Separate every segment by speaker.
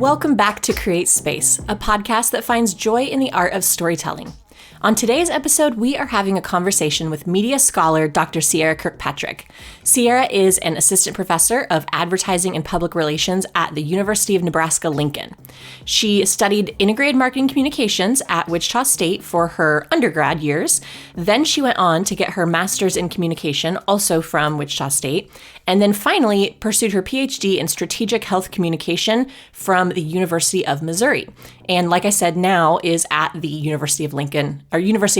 Speaker 1: Welcome back to Create Space, a podcast that finds joy in the art of storytelling. On today's episode, we are having a conversation with media scholar Dr. Ciera Kirkpatrick. Ciera is an assistant professor of advertising and public relations at the University of Nebraska, Lincoln. She studied integrated marketing communications at Wichita State for her undergrad years. Then she went on to get her master's in communication, also from Wichita State, and then finally pursued her PhD in strategic health communication from the University of Missouri. And like I said, now is at the University of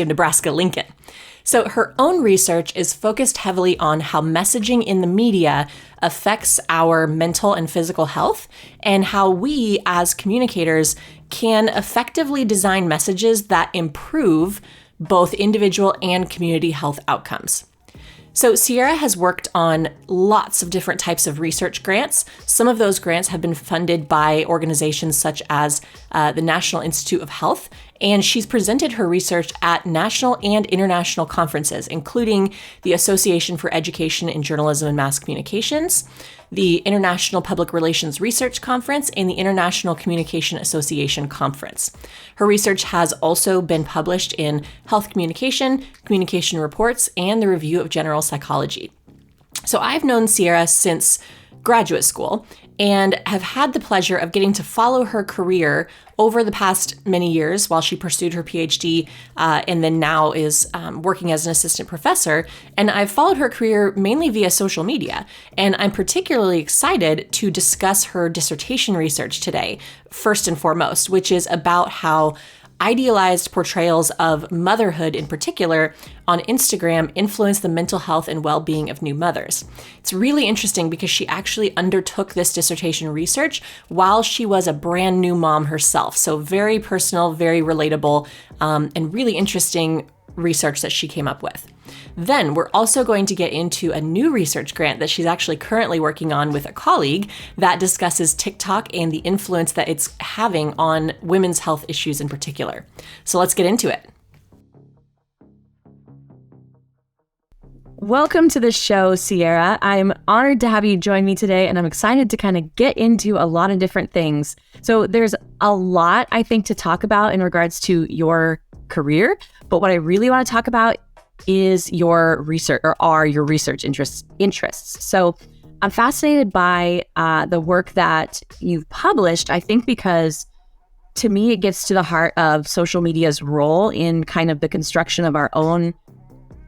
Speaker 1: Nebraska, Lincoln. So her own research is focused heavily on how messaging in the media affects our mental and physical health, and how we as communicators can effectively design messages that improve both individual and community health outcomes. So Ciera has worked on lots of different types of research grants. Some of those grants have been funded by organizations such as the National Institute of Health, and she's presented her research at national and international conferences, including the Association for Education in Journalism and Mass Communications, the International Public Relations Research Conference, and the International Communication Association Conference. Her research has also been published in Health Communication, Communication Reports, and the Review of General Psychology. So I've known Ciera since graduate school and have had the pleasure of getting to follow her career over the past many years while she pursued her PhD and then now is working as an assistant professor. And I've followed her career mainly via social media. And I'm particularly excited to discuss her dissertation research today, first and foremost, which is about how idealized portrayals of motherhood in particular on Instagram influence the mental health and well-being of new mothers. It's really interesting because she actually undertook this dissertation research while she was a brand new mom herself. So very personal, very relatable, and really interesting research that she came up with. Then we're also going to get into a new research grant that she's actually currently working on with a colleague that discusses TikTok and the influence that it's having on women's health issues in particular. So let's get into it. Welcome to the show, Ciera. I'm honored to have you join me today, and I'm excited to kind of get into a lot of different things. So there's a lot, I think, to talk about in regards to your career, but what I really want to talk about is your research, or are your research interests. So I'm fascinated by the work that you've published, I think because to me, it gets to the heart of social media's role in kind of the construction of our own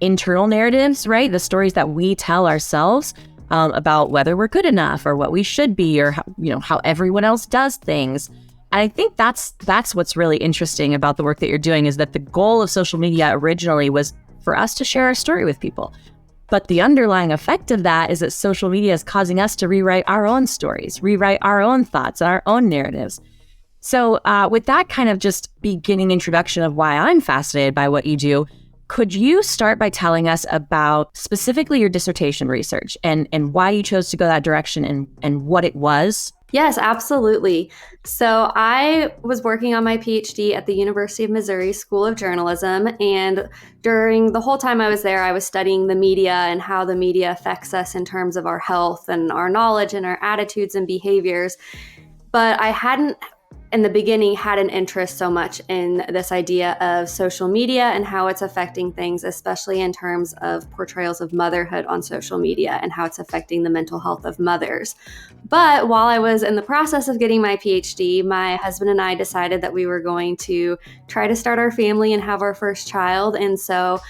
Speaker 1: internal narratives, right? The stories that we tell ourselves about whether we're good enough or what we should be, or how everyone else does things. And I think that's what's really interesting about the work that you're doing, is that the goal of social media originally was for us to share our story with people. But the underlying effect of that is that social media is causing us to rewrite our own stories, rewrite our own thoughts, our own narratives. So with that kind of just beginning introduction of why I'm fascinated by what you do, could you start by telling us about specifically your dissertation research and why you chose to go that direction and what it was?
Speaker 2: Yes, absolutely. So I was working on my PhD at the University of Missouri School of Journalism. And during the whole time I was there, I was studying the media and how the media affects us in terms of our health and our knowledge and our attitudes and behaviors. But I hadn't, in the beginning, had an interest so much in this idea of social media and how it's affecting things, especially in terms of portrayals of motherhood on social media and how it's affecting the mental health of mothers. But while I was in the process of getting my PhD, my husband and I decided that we were going to try to start our family and have our first child. And so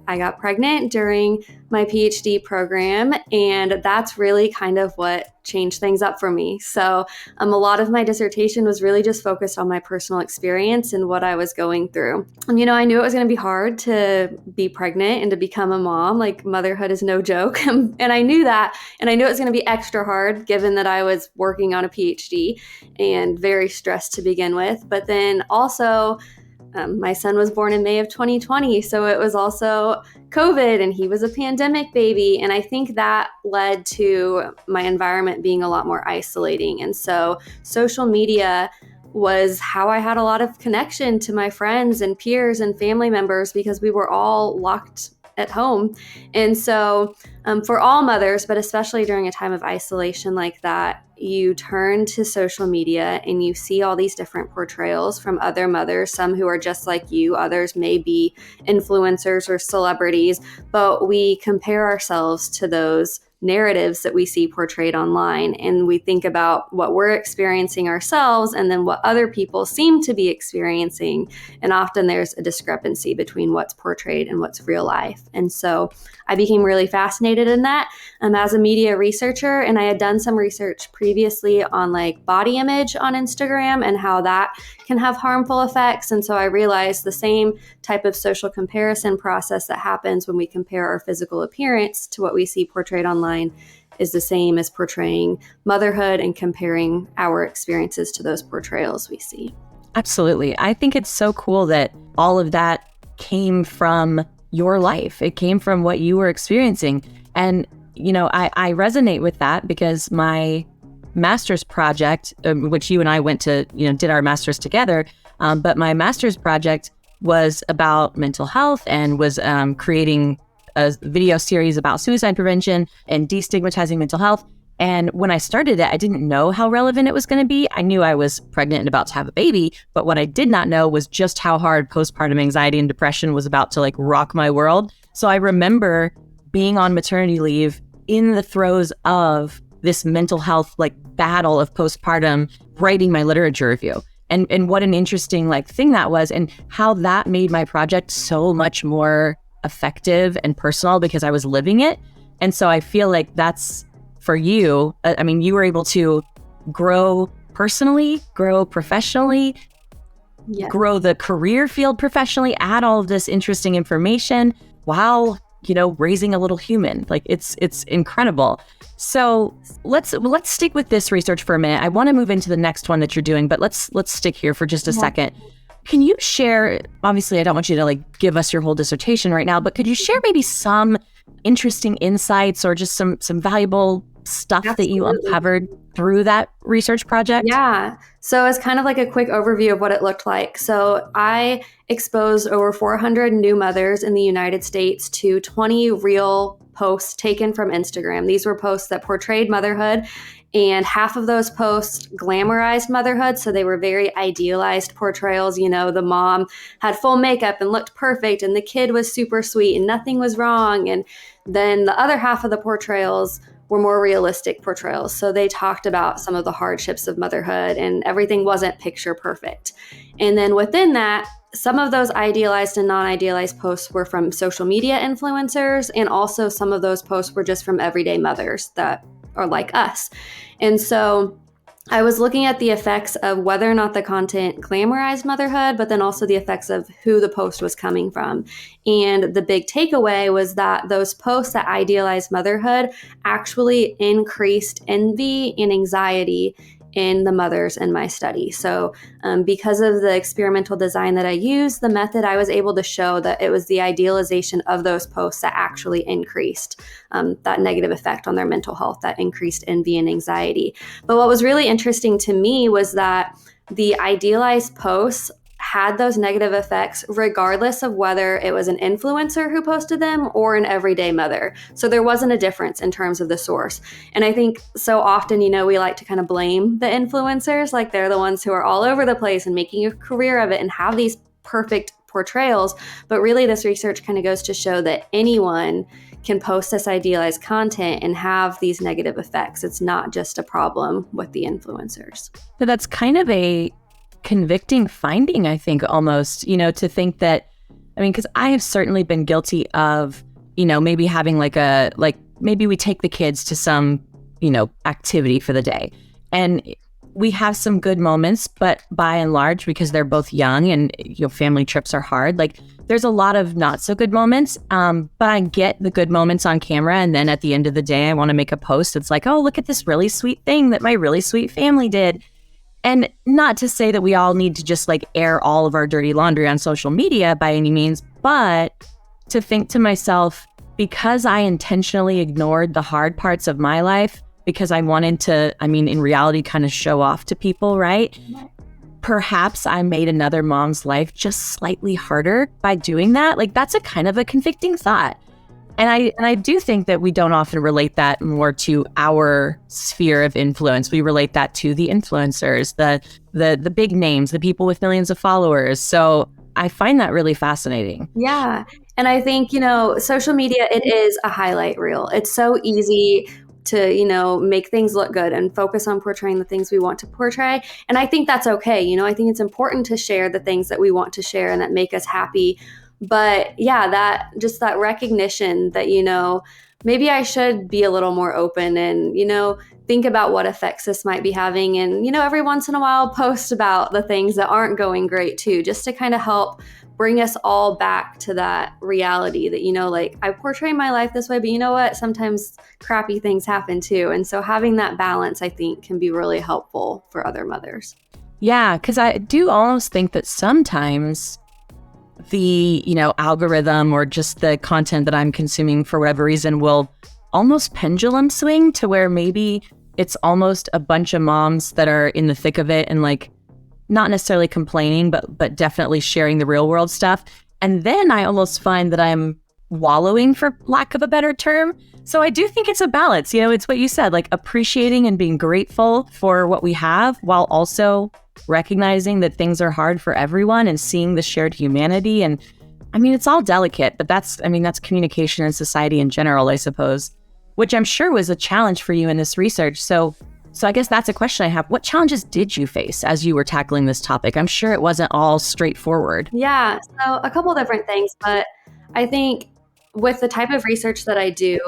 Speaker 2: I got pregnant during my PhD program, and that's really kind of what changed things up for me. So a lot of my dissertation was really just focused on my personal experience and what I was going through. And, I knew it was going to be hard to be pregnant and to become a mom. Like, motherhood is no joke. And I knew that. And I knew it was going to be extra hard given that I was working on a PhD and very stressed to begin with. But then also, my son was born in May of 2020, so it was also COVID, and he was a pandemic baby. And I think that led to my environment being a lot more isolating. And so social media was how I had a lot of connection to my friends and peers and family members, because we were all locked at home. And so for all mothers, but especially during a time of isolation like that, you turn to social media and you see all these different portrayals from other mothers, some who are just like you, others may be influencers or celebrities, but we compare ourselves to those narratives that we see portrayed online. And we think about what we're experiencing ourselves and then what other people seem to be experiencing. And often there's a discrepancy between what's portrayed and what's real life. And so I became really fascinated in that as a media researcher. And I had done some research previously on like body image on Instagram and how that can have harmful effects. And so I realized the same type of social comparison process that happens when we compare our physical appearance to what we see portrayed online is the same as portraying motherhood and comparing our experiences to those portrayals we see.
Speaker 1: Absolutely. I think it's so cool that all of that came from your life. It came from what you were experiencing. And, you know, I resonate with that because my master's project, which you and I went to, you know, did our master's together. But my master's project was about mental health and was creating a video series about suicide prevention and destigmatizing mental health. And when I started it, I didn't know how relevant it was going to be. I knew I was pregnant and about to have a baby, but what I did not know was just how hard postpartum anxiety and depression was about to like rock my world. So I remember being on maternity leave in the throes of this mental health like battle of postpartum, writing my literature review. And what an interesting like thing that was, and how that made my project so much more effective and personal because I was living it. And so I feel like that's for you. I mean, you were able to grow personally, grow professionally, grow the career field professionally, add all of this interesting information while, you know, raising a little human. Like it's incredible. So let's stick with this research for a minute. I want to move into the next one that you're doing, but let's stick here for just a second. Can you share, obviously I don't want you to like give us your whole dissertation right now, but could you share maybe some interesting insights or just some valuable stuff that you uncovered through that research project?
Speaker 2: Yeah. So it's kind of like a quick overview of what it looked like. So I exposed over 400 new mothers in the United States to 20 real posts taken from Instagram. These were posts that portrayed motherhood, and half of those posts glamorized motherhood. So they were very idealized portrayals. You know, the mom had full makeup and looked perfect, and the kid was super sweet and nothing was wrong. And then the other half of the portrayals were more realistic portrayals. So they talked about some of the hardships of motherhood and everything wasn't picture perfect. And then within that, some of those idealized and non-idealized posts were from social media influencers, and also some of those posts were just from everyday mothers that are like us. And so I was looking at the effects of whether or not the content glamorized motherhood, but then also the effects of who the post was coming from. And the big takeaway was that those posts that idealized motherhood actually increased envy and anxiety in the mothers in my study. So because of the experimental design that I used, the method, I was able to show that it was the idealization of those posts that actually increased that negative effect on their mental health, that increased envy and anxiety. But what was really interesting to me was that the idealized posts had those negative effects regardless of whether it was an influencer who posted them or an everyday mother. So there wasn't a difference in terms of the source. And I think so often, you know, we like to kind of blame the influencers, like they're the ones who are all over the place and making a career of it and have these perfect portrayals. But really this research kind of goes to show that anyone can post this idealized content and have these negative effects. It's not just a problem with the influencers.
Speaker 1: So that's kind of a convicting finding, I think, almost, you know, to think that, I mean, because I have certainly been guilty of, you know, maybe having maybe we take the kids to some, you know, activity for the day. And we have some good moments, but by and large, because they're both young and, you know, family trips are hard, like there's a lot of not so good moments. But I get the good moments on camera. And then at the end of the day, I want to make a post. It's like, oh, look at this really sweet thing that my really sweet family did. And not to say that we all need to just like air all of our dirty laundry on social media by any means, but to think to myself, because I intentionally ignored the hard parts of my life, because I wanted to, I mean, in reality, kind of show off to people, right? Perhaps I made another mom's life just slightly harder by doing that. Like that's a kind of a convicting thought. I do think that we don't often relate that more to our sphere of influence. We relate that to the influencers, the big names, the people with millions of followers. So I find that really fascinating.
Speaker 2: Yeah. And I think, social media, it is a highlight reel. It's so easy to, make things look good and focus on portraying the things we want to portray. And I think that's okay. I think it's important to share the things that we want to share and that make us happy. But yeah, that recognition that, maybe I should be a little more open and, think about what effects this might be having. And, every once in a while post about the things that aren't going great too, just to kind of help bring us all back to that reality that, I portray my life this way, but you know what? Sometimes crappy things happen too. And so having that balance, I think, can be really helpful for other mothers.
Speaker 1: Yeah, because I do almost think that sometimes the, algorithm or just the content that I'm consuming for whatever reason will almost pendulum swing to where maybe it's almost a bunch of moms that are in the thick of it and not necessarily complaining, but definitely sharing the real world stuff. And then I almost find that I'm wallowing, for lack of a better term. So I do think it's a balance. It's what you said, appreciating and being grateful for what we have while also recognizing that things are hard for everyone and seeing the shared humanity. And I mean, it's all delicate, but that's communication in society in general, I suppose, which I'm sure was a challenge for you in this research. So I guess that's a question I have. What challenges did you face as you were tackling this topic? I'm sure it wasn't all straightforward.
Speaker 2: Yeah, so a couple different things, but I think with the type of research that I do,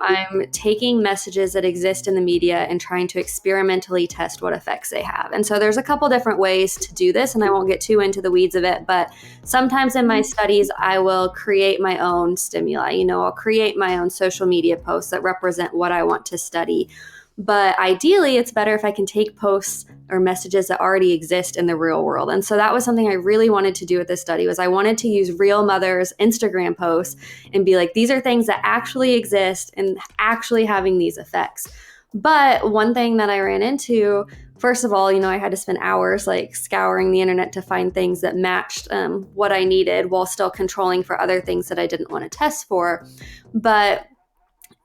Speaker 2: I'm taking messages that exist in the media and trying to experimentally test what effects they have. And so there's a couple different ways to do this, and I won't get too into the weeds of it, but sometimes in my studies, I will create my own stimuli. I'll create my own social media posts that represent what I want to study. But ideally, it's better if I can take posts or messages that already exist in the real world. And so that was something I really wanted to do with this study, was I wanted to use real mothers' Instagram posts and be like, these are things that actually exist and actually having these effects. But one thing that I ran into, first of all, I had to spend hours scouring the internet to find things that matched what I needed while still controlling for other things that I didn't want to test for. But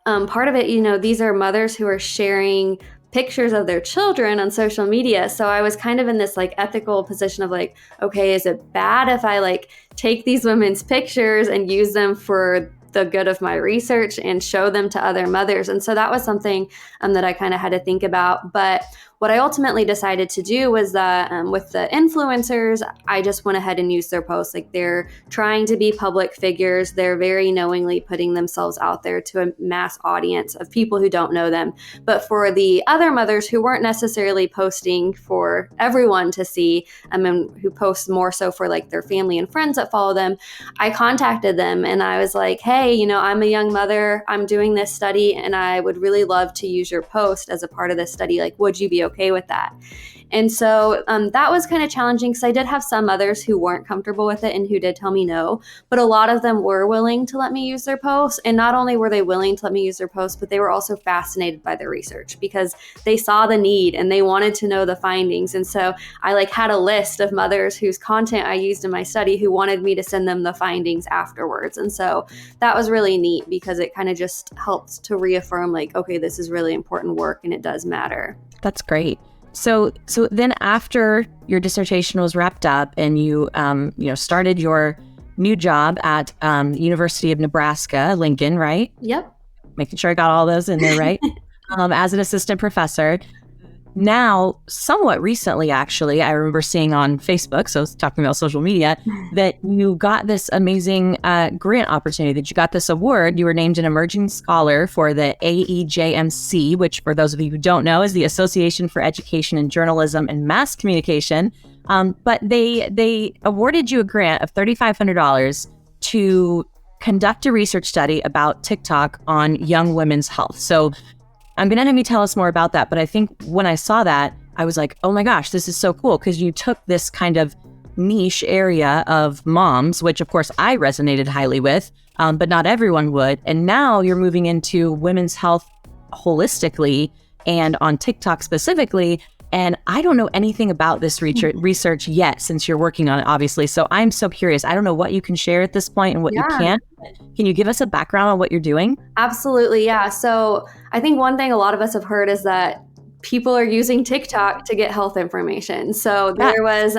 Speaker 2: part of it, these are mothers who are sharing pictures of their children on social media. So I was kind of in this ethical position of okay, is it bad if I take these women's pictures and use them for the good of my research and show them to other mothers? And so that was something that I kind of had to think about. But what I ultimately decided to do was that with the influencers, I just went ahead and used their posts. They're trying to be public figures. They're very knowingly putting themselves out there to a mass audience of people who don't know them. But for the other mothers who weren't necessarily posting for everyone to see, and who post more so for their family and friends that follow them, I contacted them and I was like, hey, I'm a young mother. I'm doing this study and I would really love to use your post as a part of this study. Would you be okay with that? And so that was kind of challenging because I did have some others who weren't comfortable with it and who did tell me no, but a lot of them were willing to let me use their posts. And not only were they willing to let me use their posts, but they were also fascinated by the research because they saw the need and they wanted to know the findings. And so I had a list of mothers whose content I used in my study who wanted me to send them the findings afterwards. And so that was really neat because it kind of just helped to reaffirm okay, this is really important work and it does matter.
Speaker 1: That's great. So then after your dissertation was wrapped up and you started your new job at University of Nebraska, Lincoln, right?
Speaker 2: Yep.
Speaker 1: Making sure I got all those in there, right? As an assistant professor. Now, somewhat recently, actually, I remember seeing on Facebook, so talking about social media, that you got this amazing grant opportunity, that you got this award. You were named an emerging scholar for the AEJMC, which, for those of you who don't know, is the Association for Education in Journalism and Mass Communication. But they awarded you a grant of $3,500 to conduct a research study about TikTok on young women's health. So I'm going to have you tell us more about that. But I think when I saw that, I was like, oh my gosh, this is so cool. Because you took this kind of niche area of moms, which of course I resonated highly with, but not everyone would. And now you're moving into women's health holistically and on TikTok specifically.
Speaker 3: And I don't know anything about this research yet, since you're working on it, obviously. So I'm so curious. I don't know what you can share at this point and what you can't. Can you give us a background on what you're doing?
Speaker 2: Absolutely, yeah. So I think one thing a lot of us have heard is that people are using TikTok to get health information. So there was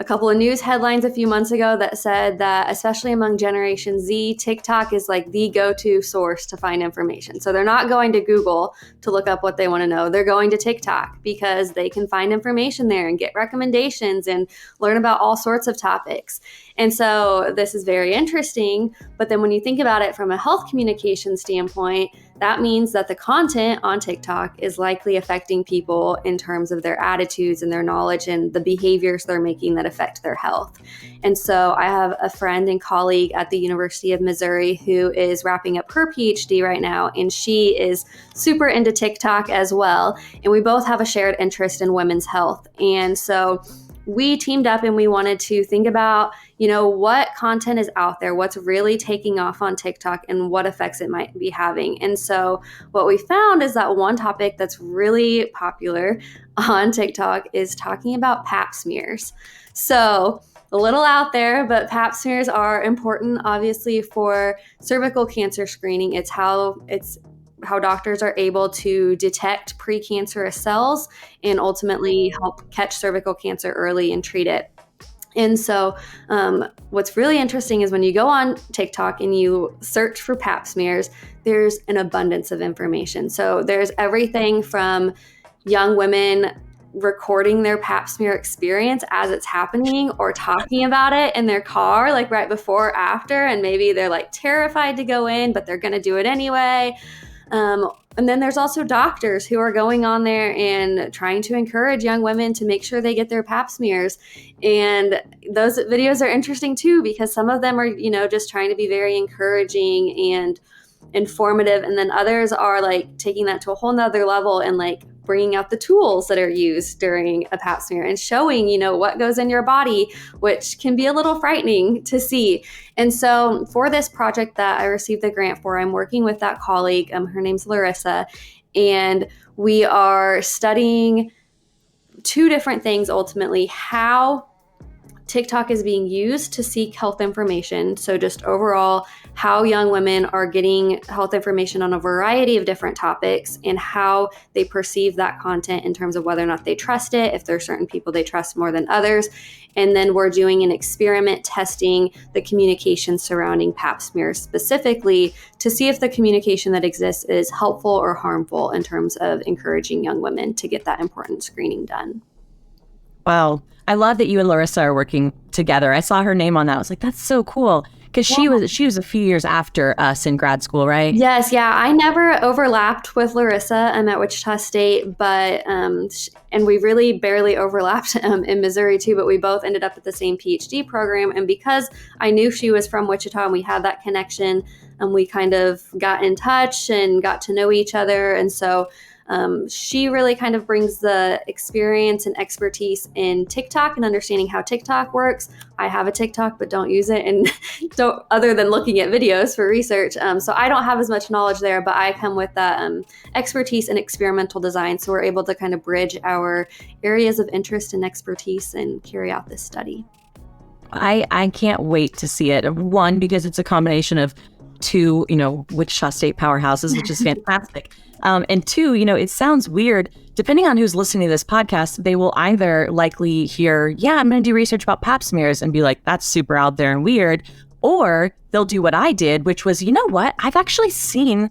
Speaker 2: a couple of news headlines a few months ago that said that, especially among Generation Z, TikTok is like the go-to source to find information. So they're not going to Google to look up what they want to know. They're going to TikTok because they can find information there and get recommendations and learn about all sorts of topics. And so this is very interesting. But then when you think about it from a health communication standpoint, that means that the content on TikTok is likely affecting people in terms of their attitudes and their knowledge and the behaviors they're making that affect their health. And so I have a friend and colleague at the University of Missouri who is wrapping up her PhD right now, and she is super into TikTok as well. And we both have a shared interest in women's health. And so we teamed up and we wanted to think about, what content is out there, what's really taking off on TikTok, and what effects it might be having. And so what we found is that one topic that's really popular on TikTok is talking about pap smears. So a little out there, but pap smears are important, obviously, for cervical cancer screening. It's how doctors are able to detect precancerous cells and ultimately help catch cervical cancer early and treat it. And so what's really interesting is when you go on TikTok and you search for pap smears, there's an abundance of information. So there's everything from young women recording their pap smear experience as it's happening or talking about it in their car, like right before or after. And maybe they're like terrified to go in, but they're going to do it anyway. And then there's also doctors who are going on there and trying to encourage young women to make sure they get their pap smears. And those videos are interesting too, because some of them are, just trying to be very encouraging and informative. And then others are like taking that to a whole nother level and like bringing out the tools that are used during a pap smear and showing, what goes in your body, which can be a little frightening to see. And so for this project that I received the grant for, I'm working with that colleague. Her name's Larissa, and we are studying two different things ultimately: how TikTok is being used to seek health information. So just overall, how young women are getting health information on a variety of different topics and how they perceive that content in terms of whether or not they trust it, if there are certain people they trust more than others. And then we're doing an experiment testing the communication surrounding pap smears specifically to see if the communication that exists is helpful or harmful in terms of encouraging young women to get that important screening done.
Speaker 3: Wow. I love that you and Larissa are working together. I saw her name on that. I was like, that's so cool. Because she was a few years after us in grad school, right?
Speaker 2: Yes, yeah. I never overlapped with Larissa. I'm at Wichita State, but and we really barely overlapped in Missouri too. But we both ended up at the same PhD program, and because I knew she was from Wichita and we had that connection, we kind of got in touch and got to know each other, and so. She really kind of brings the experience and expertise in TikTok and understanding how TikTok works. I have a TikTok, but don't use it and don't, other than looking at videos for research. So I don't have as much knowledge there, but I come with that expertise in experimental design. So we're able to kind of bridge our areas of interest and expertise and carry out this study.
Speaker 3: I can't wait to see it. One, because it's a combination of two, Wichita State powerhouses, which is fantastic. And two, it sounds weird. Depending on who's listening to this podcast, they will either likely hear, yeah, I'm going to do research about pap smears and be like, that's super out there and weird. Or they'll do what I did, which was, you know what? I've actually seen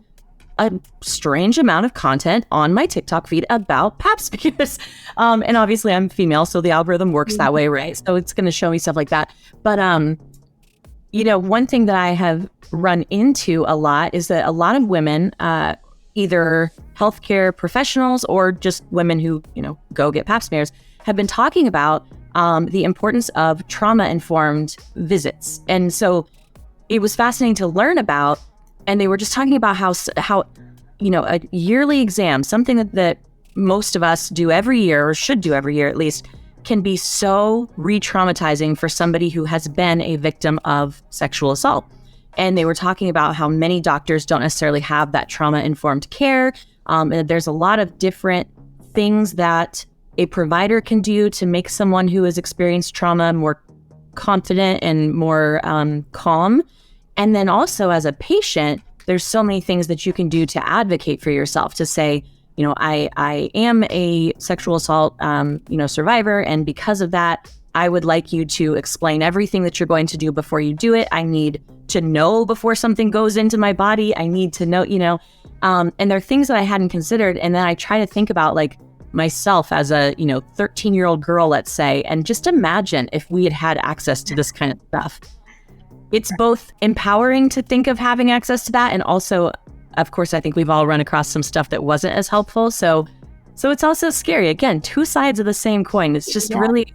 Speaker 3: a strange amount of content on my TikTok feed about pap smears. And obviously I'm female, so the algorithm works that way, right? So it's going to show me stuff like that. But, one thing that I have run into a lot is that a lot of women, either healthcare professionals or just women who, go get pap smears, have been talking about the importance of trauma-informed visits. And so it was fascinating to learn about, and they were just talking about how a yearly exam, something that most of us do every year, or should do every year at least, can be so re-traumatizing for somebody who has been a victim of sexual assault. And they were talking about how many doctors don't necessarily have that trauma-informed care. And there's a lot of different things that a provider can do to make someone who has experienced trauma more confident and more calm. And then also as a patient, there's so many things that you can do to advocate for yourself, to say, I am a sexual assault, survivor. And because of that, I would like you to explain everything that you're going to do before you do it. I need to know before something goes into my body. I need to know, and there are things that I hadn't considered. And then I try to think about like myself as a, 13-year-old girl, let's say, and just imagine if we had access to this kind of stuff. It's both empowering to think of having access to that, and also, of course, I think we've all run across some stuff that wasn't as helpful. So it's also scary. Again, two sides of the same coin. It's just really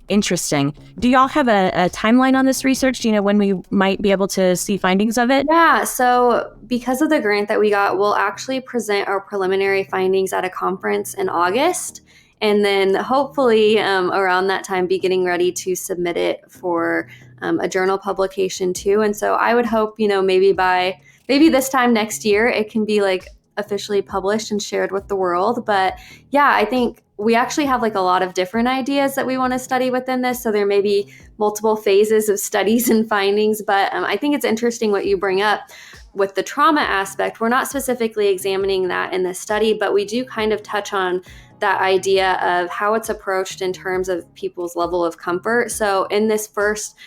Speaker 3: interesting. Do y'all have a timeline on this research? Do you know when we might be able to see findings of it?
Speaker 2: Yeah, so because of the grant that we got, we'll actually present our preliminary findings at a conference in August. And then hopefully around that time, be getting ready to submit it for a journal publication too. And so I would hope, maybe this time next year, it can be like officially published and shared with the world. But yeah, I think we actually have like a lot of different ideas that we want to study within this. So there may be multiple phases of studies and findings, but I think it's interesting what you bring up with the trauma aspect. We're not specifically examining that in this study, but we do kind of touch on that idea of how it's approached in terms of people's level of comfort. So in this first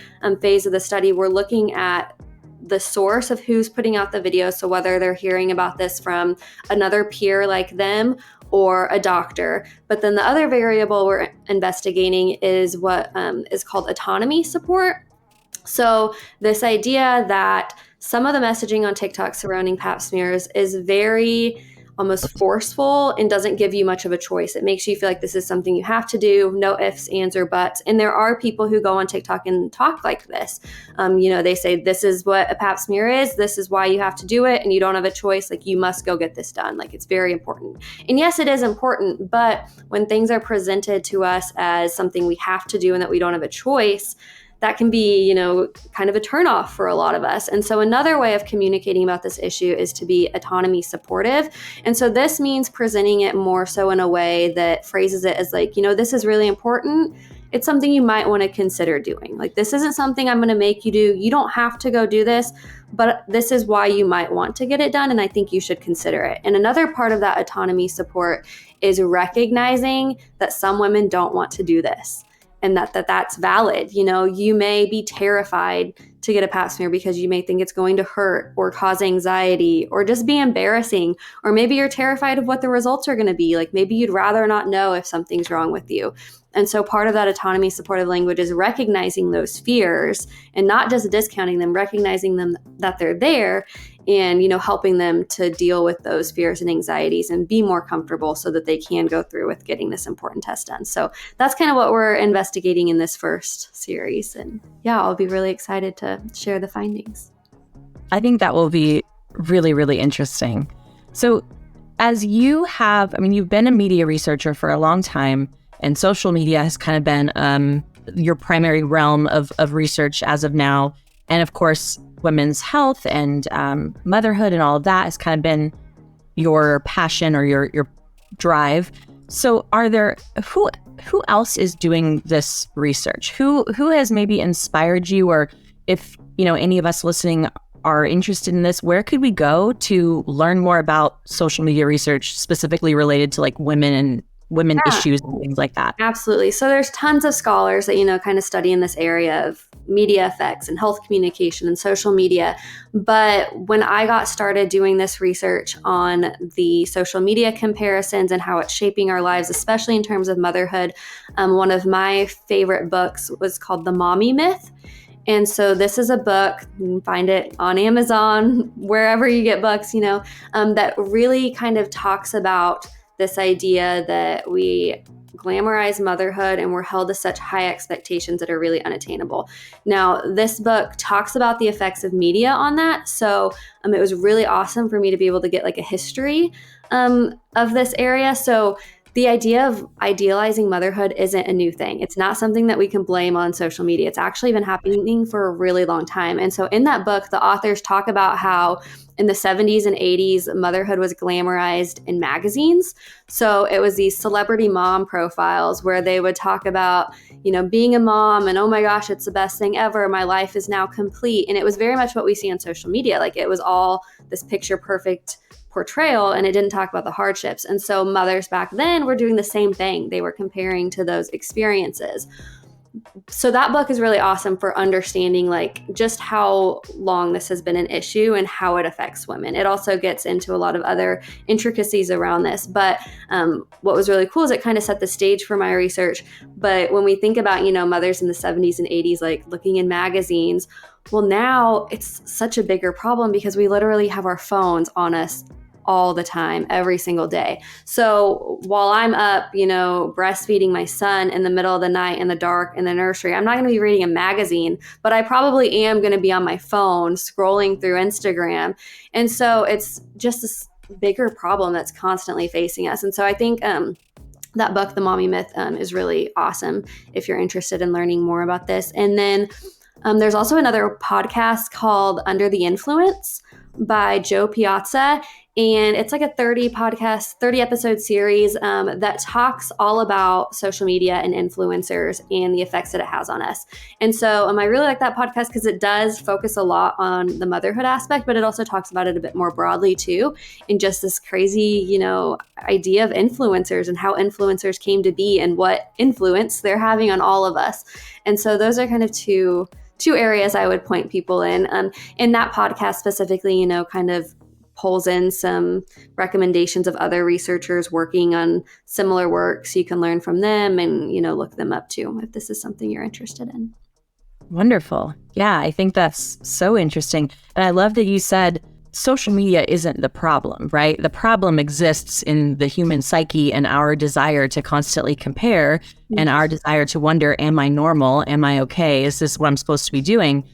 Speaker 2: phase of the study, we're looking at the source of who's putting out the video. So whether they're hearing about this from another peer like them or a doctor. But then the other variable we're investigating is what is called autonomy support. So this idea that some of the messaging on TikTok surrounding pap smears is very almost forceful and doesn't give you much of a choice. It makes you feel like this is something you have to do, no ifs, ands, or buts. And there are people who go on TikTok and talk like this. They say, this is what a pap smear is. This is why you have to do it. And you don't have a choice. Like, you must go get this done. Like, it's very important. And yes, it is important. But when things are presented to us as something we have to do and that we don't have a choice, that can be, kind of a turnoff for a lot of us. And so another way of communicating about this issue is to be autonomy supportive. And so this means presenting it more so in a way that phrases it as like, this is really important. It's something you might want to consider doing. Like, this isn't something I'm going to make you do. You don't have to go do this, but this is why you might want to get it done. And I think you should consider it. And another part of that autonomy support is recognizing that some women don't want to do this. And that's valid. You may be terrified to get a pap smear because you may think it's going to hurt or cause anxiety or just be embarrassing. Or maybe you're terrified of what the results are going to be. Like, maybe you'd rather not know if something's wrong with you. And so part of that autonomy supportive language is recognizing those fears and not just discounting them, recognizing them that they're there and, helping them to deal with those fears and anxieties and be more comfortable so that they can go through with getting this important test done. So that's kind of what we're investigating in this first series. And yeah, I'll be really excited to share the findings.
Speaker 3: I think that will be really, really interesting. So as you've been a media researcher for a long time, and social media has kind of been your primary realm of research as of now. And of course, women's health and motherhood and all of that has kind of been your passion or your drive. So who else is doing this research? Who has maybe inspired you? Or if, any of us listening are interested in this, where could we go to learn more about social media research specifically related to like women issues and things like that?
Speaker 2: Absolutely. So there's tons of scholars that, kind of study in this area of media effects and health communication and social media. But when I got started doing this research on the social media comparisons and how it's shaping our lives, especially in terms of motherhood, one of my favorite books was called The Mommy Myth. And so this is a book, you can find it on Amazon, wherever you get books, that really kind of talks about this idea that we glamorize motherhood and we're held to such high expectations that are really unattainable. Now, this book talks about the effects of media on that. So it was really awesome for me to be able to get like a history of this area. So the idea of idealizing motherhood isn't a new thing. It's not something that we can blame on social media. It's actually been happening for a really long time. And so in that book, the authors talk about how in the 70s and 80s, motherhood was glamorized in magazines. So it was these celebrity mom profiles where they would talk about, being a mom and, oh my gosh, it's the best thing ever. My life is now complete. And it was very much what we see on social media. Like it was all this picture perfect portrayal, and it didn't talk about the hardships. And so mothers back then were doing the same thing. They were comparing to those experiences. So that book is really awesome for understanding like just how long this has been an issue and how it affects women. It also gets into a lot of other intricacies around this. But what was really cool is it kind of set the stage for my research. But when we think about, mothers in the 70s and 80s, like looking in magazines, well, now it's such a bigger problem because we literally have our phones on us all the time, every single day. So while I'm up, breastfeeding my son in the middle of the night in the dark in the nursery, I'm not going to be reading a magazine, but I probably am going to be on my phone scrolling through Instagram. And so it's just this bigger problem that's constantly facing us. And so I think that book, The Mommy Myth, is really awesome if you're interested in learning more about this. And then there's also another podcast called Under the Influence by Joe Piazza. And it's like a 30 episode series that talks all about social media and influencers and the effects that it has on us. And so I really like that podcast because it does focus a lot on the motherhood aspect, but it also talks about it a bit more broadly too, in just this crazy, idea of influencers and how influencers came to be and what influence they're having on all of us. And so those are kind of two areas I would point people in. In that podcast specifically, kind of pulls in some recommendations of other researchers working on similar work so you can learn from them and, look them up too if this is something you're interested in.
Speaker 3: Wonderful. Yeah, I think that's so interesting. And I love that you said social media isn't the problem, right? The problem exists in the human psyche and our desire to constantly compare and our desire to wonder, am I normal? Am I okay? Is this what I'm supposed to be doing?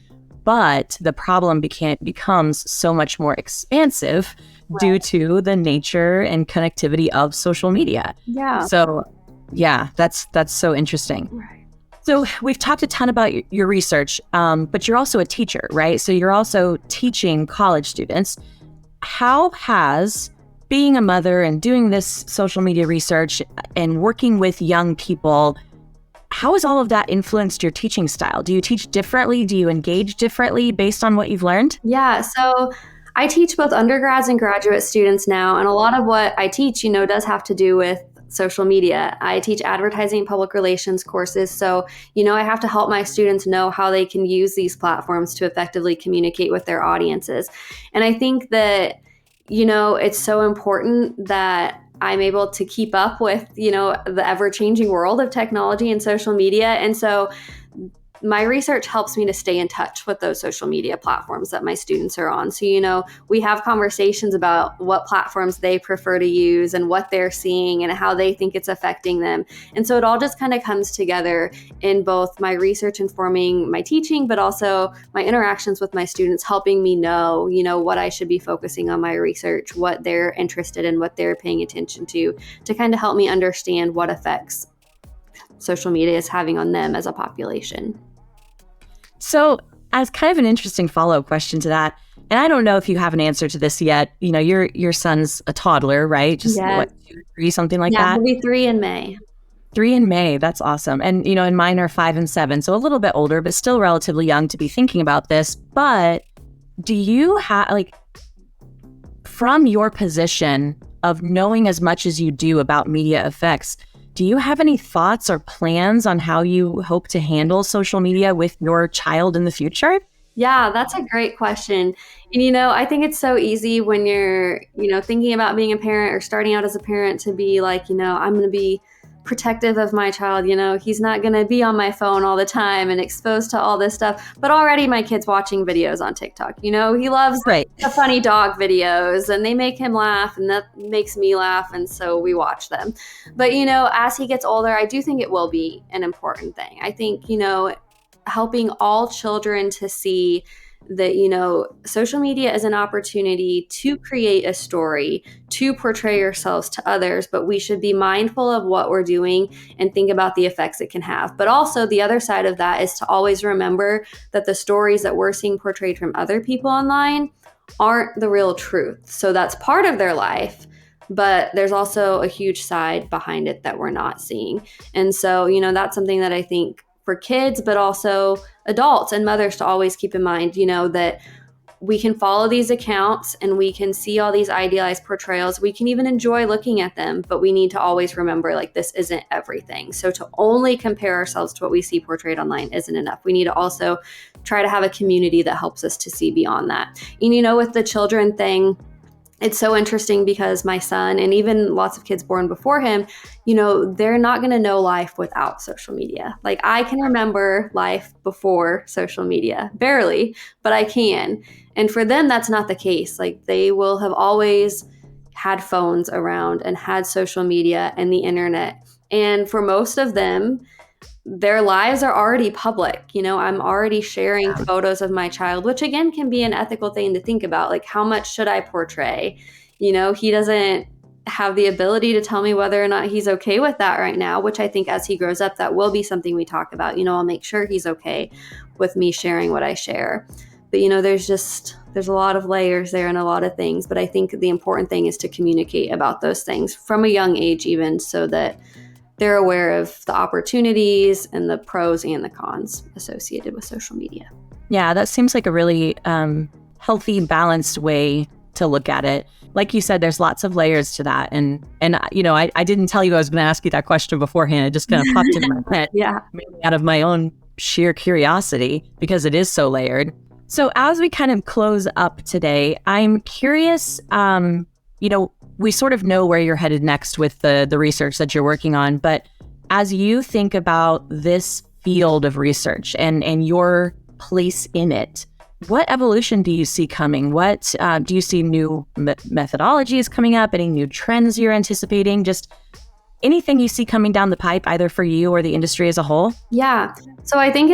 Speaker 3: But the problem becomes so much more expansive due to the nature and connectivity of social media.
Speaker 2: Yeah.
Speaker 3: So, yeah, that's so interesting.
Speaker 2: Right.
Speaker 3: So we've talked a ton about your research, but you're also a teacher, right? So you're also teaching college students. How has being a mother and doing this social media research and working with young people, how has all of that influenced your teaching style? Do you teach differently? Do you engage differently based on what you've learned?
Speaker 2: Yeah, so I teach both undergrads and graduate students now, and a lot of what I teach, does have to do with social media. I teach advertising and public relations courses, so, I have to help my students know how they can use these platforms to effectively communicate with their audiences. And I think that, it's so important that I'm able to keep up with, the ever-changing world of technology and social media. And so my research helps me to stay in touch with those social media platforms that my students are on. So, we have conversations about what platforms they prefer to use and what they're seeing and how they think it's affecting them. And so it all just kind of comes together in both my research informing my teaching, but also my interactions with my students, helping me know, what I should be focusing on my research, what they're interested in, what they're paying attention to kind of help me understand what effects social media is having on them as a population.
Speaker 3: So as kind of an interesting follow-up question to that, and I don't know if you have an answer to this yet, your son's a toddler, right? Just
Speaker 2: yes.
Speaker 3: 2, 3, something like that?
Speaker 2: Yeah, he'll be 3 in May.
Speaker 3: 3 in May, that's awesome. And, and mine are 5 and 7, so a little bit older, but still relatively young to be thinking about this. But do you have, from your position of knowing as much as you do about media effects, do you have any thoughts or plans on how you hope to handle social media with your child in the future?
Speaker 2: Yeah, that's a great question. And, I think it's so easy when you're, thinking about being a parent or starting out as a parent to be like, I'm going to be protective of my child. He's not going to be on my phone all the time and exposed to all this stuff. But already my kid's watching videos on TikTok. He loves the funny dog videos and they make him laugh and that makes me laugh. And so we watch them. But, as he gets older, I do think it will be an important thing. I think, helping all children to see that, social media is an opportunity to create a story, to portray ourselves to others, but we should be mindful of what we're doing and think about the effects it can have. But also the other side of that is to always remember that the stories that we're seeing portrayed from other people online aren't the real truth. So that's part of their life, but there's also a huge side behind it that we're not seeing. And so, that's something that I think for kids, but also adults and mothers to always keep in mind, that we can follow these accounts and we can see all these idealized portrayals. We can even enjoy looking at them, but we need to always remember, like, this isn't everything. So to only compare ourselves to what we see portrayed online isn't enough. We need to also try to have a community that helps us to see beyond that. And, with the children thing, it's so interesting because my son and even lots of kids born before him, they're not going to know life without social media. Like, I can remember life before social media, barely, but I can. And for them, that's not the case. Like, they will have always had phones around and had social media and the internet. And for most of them, their lives are already public. I'm already sharing photos of my child, which again can be an ethical thing to think about. Like, how much should I portray? He doesn't have the ability to tell me whether or not he's okay with that right now, which I think as he grows up, that will be something we talk about. I'll make sure he's okay with me sharing what I share. But, there's a lot of layers there and a lot of things. But I think the important thing is to communicate about those things from a young age, even, so that they're aware of the opportunities and the pros and the cons associated with social media.
Speaker 3: Yeah, that seems like a really healthy, balanced way to look at it. Like you said, there's lots of layers to that. And I didn't tell you I was going to ask you that question beforehand. It just kind of popped into my head.
Speaker 2: Yeah.
Speaker 3: Maybe out of my own sheer curiosity, because it is so layered. So as we kind of close up today, I'm curious, we sort of know where you're headed next with the research that you're working on, but as you think about this field of research and your place in it, what evolution do you see coming? What do you see new methodologies coming up? Any new trends you're anticipating? Just anything you see coming down the pipe, either for you or the industry as a whole?
Speaker 2: Yeah. So I think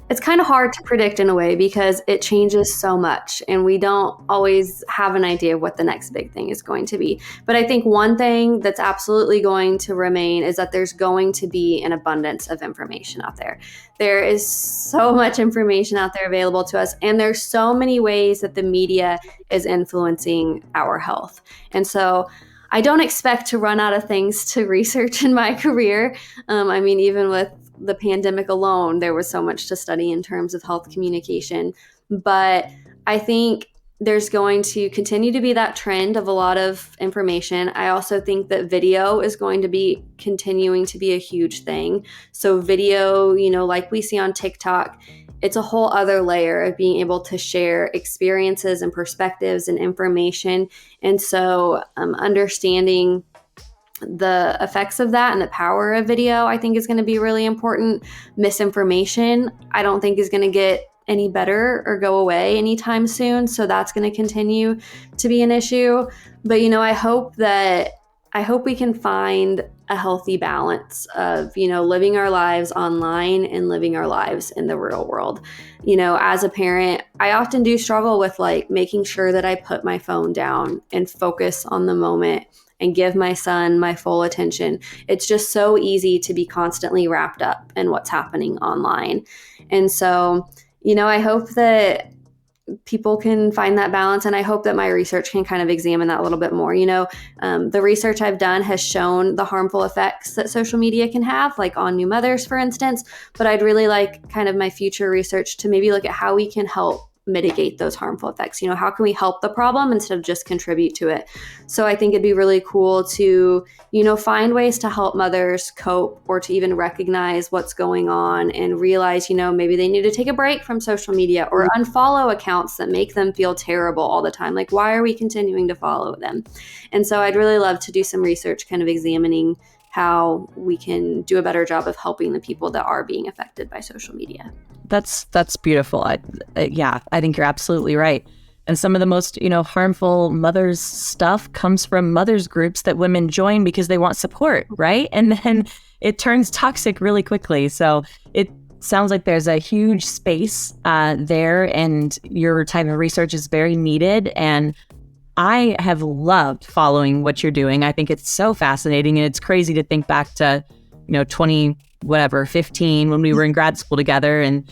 Speaker 2: it's kind of hard to predict in a way because it changes so much and we don't always have an idea of what the next big thing is going to be. But I think one thing that's absolutely going to remain is that there's going to be an abundance of information out there. There is so much information out there available to us, and there's so many ways that the media is influencing our health. And so I don't expect to run out of things to research in my career. Even with the pandemic alone, there was so much to study in terms of health communication. But I think there's going to continue to be that trend of a lot of information. I also think that video is going to be continuing to be a huge thing. So video, like we see on TikTok, it's a whole other layer of being able to share experiences and perspectives and information. And so understanding the effects of that and the power of video, I think, is going to be really important. Misinformation, I don't think, is going to get any better or go away anytime soon. So that's going to continue to be an issue. But, I hope we can find a healthy balance of, living our lives online and living our lives in the real world. As a parent, I often do struggle with making sure that I put my phone down and focus on the moment and give my son my full attention. It's just so easy to be constantly wrapped up in what's happening online. And so, I hope that people can find that balance. And I hope that my research can kind of examine that a little bit more. The research I've done has shown the harmful effects that social media can have, like on new mothers, for instance. But I'd really like kind of my future research to maybe look at how we can help mitigate those harmful effects. How can we help the problem instead of just contribute to it? So I think it'd be really cool to, find ways to help mothers cope or to even recognize what's going on and realize, maybe they need to take a break from social media or unfollow accounts that make them feel terrible all the time. Like, why are we continuing to follow them? And so I'd really love to do some research kind of examining how we can do a better job of helping the people that are being affected by social media.
Speaker 3: That's beautiful. I think you're absolutely right. And some of the most, harmful mothers stuff comes from mothers groups that women join because they want support, right? And then it turns toxic really quickly. So it sounds like there's a huge space there, and your type of research is very needed. And I have loved following what you're doing. I think it's so fascinating, and it's crazy to think back to, 15 when we were in grad school together, and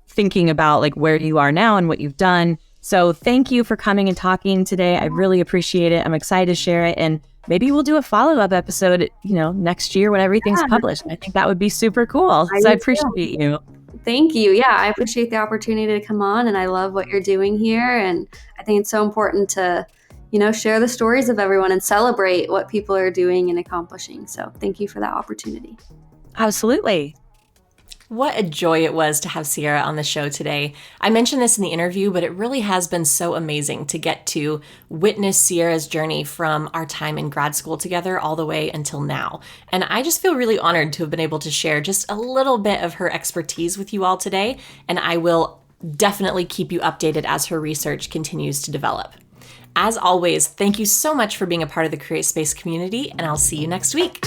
Speaker 3: thinking about like where you are now and what you've done. So thank you for coming and talking today. I really appreciate it. I'm excited to share it, and maybe we'll do a follow-up episode, next year when everything's published. I think that would be super cool. So I appreciate you.
Speaker 2: Thank you. Yeah, I appreciate the opportunity to come on, and I love what you're doing here. And I think it's so important to, share the stories of everyone and celebrate what people are doing and accomplishing. So thank you for that opportunity.
Speaker 3: Absolutely.
Speaker 1: What a joy it was to have Ciera on the show today. I mentioned this in the interview, but it really has been so amazing to get to witness Ciera's journey from our time in grad school together all the way until now. And I just feel really honored to have been able to share just a little bit of her expertise with you all today. And I will definitely keep you updated as her research continues to develop. As always, thank you so much for being a part of the CreateSpace community, and I'll see you next week.